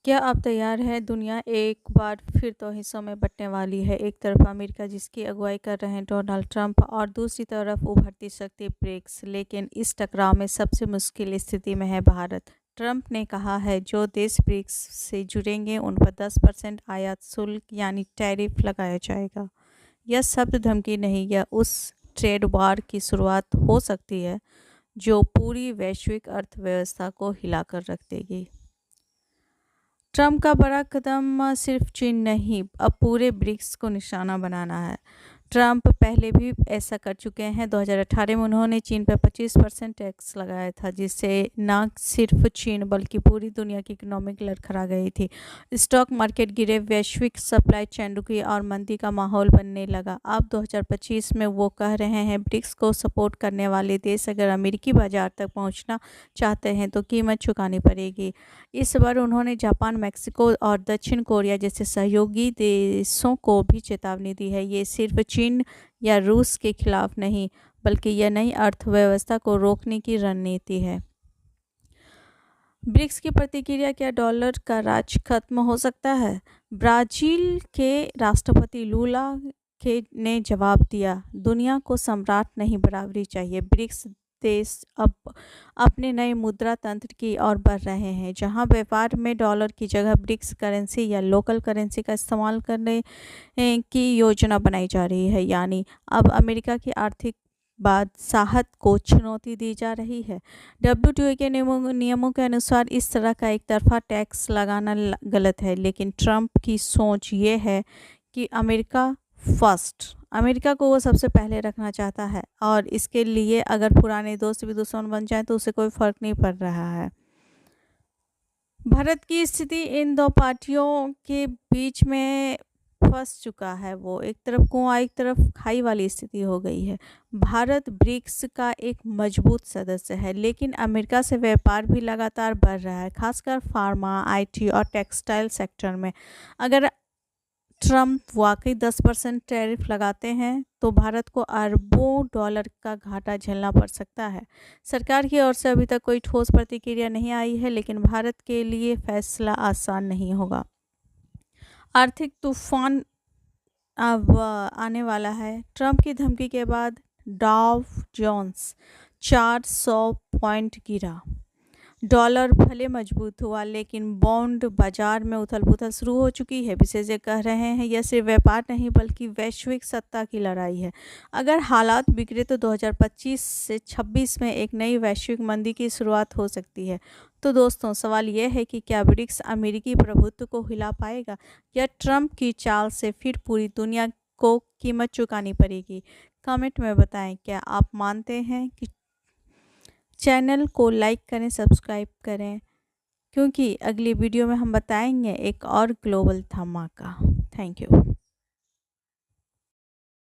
क्या आप तैयार हैं? दुनिया एक बार फिर दो हिस्सों में बंटने वाली है। एक तरफ अमेरिका जिसकी अगुवाई कर रहे हैं डोनाल्ड ट्रंप और दूसरी तरफ उभरती शक्ति ब्रिक्स। लेकिन इस टकराव में सबसे मुश्किल स्थिति में है भारत। ट्रंप ने कहा है जो देश ब्रिक्स से जुड़ेंगे उन पर 10% आयात शुल्क यानी टैरिफ लगाया जाएगा। यह शब्द धमकी नहीं, यह उस ट्रेड वार की शुरुआत हो सकती है जो पूरी वैश्विक अर्थव्यवस्था को हिलाकर रख देगी। ट्रंप का बड़ा कदम सिर्फ चीन नहीं, अब पूरे ब्रिक्स को निशाना बनाना है। ट्रंप पहले भी ऐसा कर चुके हैं। 2018 में उन्होंने चीन पर 25% टैक्स लगाया था, जिससे न सिर्फ चीन बल्कि पूरी दुनिया की इकोनॉमिक लड़खड़ा गई थी। स्टॉक मार्केट गिरे, वैश्विक सप्लाई चेन रुकी और मंदी का माहौल बनने लगा। अब 2025 में वो कह रहे हैं ब्रिक्स को सपोर्ट करने वाले देश अगर अमेरिकी बाजार तक पहुंचना चाहते हैं तो कीमत चुकानी पड़ेगी। इस बार उन्होंने जापान, मैक्सिको और दक्षिण कोरिया जैसे सहयोगी देशों को भी चेतावनी दी है। ये सिर्फ चीन या रूस के खिलाफ नहीं, बल्कि यह नई अर्थव्यवस्था को रोकने की रणनीति है। ब्रिक्स की प्रतिक्रिया, क्या डॉलर का राज खत्म हो सकता है? ब्राजील के राष्ट्रपति लूला ने जवाब दिया, दुनिया को सम्राट नहीं बराबरी चाहिए। ब्रिक्स देश अब अपने नए मुद्रा तंत्र की ओर बढ़ रहे हैं, जहां व्यापार में डॉलर की जगह ब्रिक्स करेंसी या लोकल करेंसी का इस्तेमाल करने की योजना बनाई जा रही है। यानी अब अमेरिका की आर्थिक बादशाहत को चुनौती दी जा रही है। WTO के नियमों के अनुसार इस तरह का एक तरफा टैक्स लगाना गलत है, लेकिन ट्रंप की सोच ये है कि अमेरिका फर्स्ट, अमेरिका को वो सबसे पहले रखना चाहता है और इसके लिए अगर पुराने दोस्त भी दुश्मन बन जाए तो उसे कोई फर्क नहीं पड़ रहा है। भारत की स्थिति इन दो पार्टियों के बीच में फंस चुका है। वो एक तरफ कुआं एक तरफ खाई वाली स्थिति हो गई है। भारत ब्रिक्स का एक मजबूत सदस्य है, लेकिन अमेरिका से व्यापार भी लगातार बढ़ रहा है, खासकर फार्मा, IT और टेक्सटाइल सेक्टर में। अगर ट्रंप वाकई 10% टैरिफ लगाते हैं तो भारत को अरबों डॉलर का घाटा झेलना पड़ सकता है। सरकार की ओर से अभी तक कोई ठोस प्रतिक्रिया नहीं आई है, लेकिन भारत के लिए फैसला आसान नहीं होगा। आर्थिक तूफान अब आने वाला है। ट्रंप की धमकी के बाद डाउ जोन्स 400 पॉइंट गिरा। डॉलर भले मजबूत हुआ, लेकिन बॉन्ड बाजार में उथल-पुथल शुरू हो चुकी है। विशेषज्ञ कह रहे हैं यह सिर्फ व्यापार नहीं बल्कि वैश्विक सत्ता की लड़ाई है। अगर हालात बिगड़े तो 2025 से 26 में एक नई वैश्विक मंदी की शुरुआत हो सकती है। तो दोस्तों, सवाल यह है कि क्या ब्रिक्स अमेरिकी प्रभुत्व को हिला पाएगा या ट्रंप की चाल से फिर पूरी दुनिया को कीमत चुकानी पड़ेगी? कमेंट में बताएं, क्या आप मानते हैं कि चैनल को लाइक करें, सब्सक्राइब करें, क्योंकि अगली वीडियो में हम बताएंगे एक और ग्लोबल धमाका। Thank you.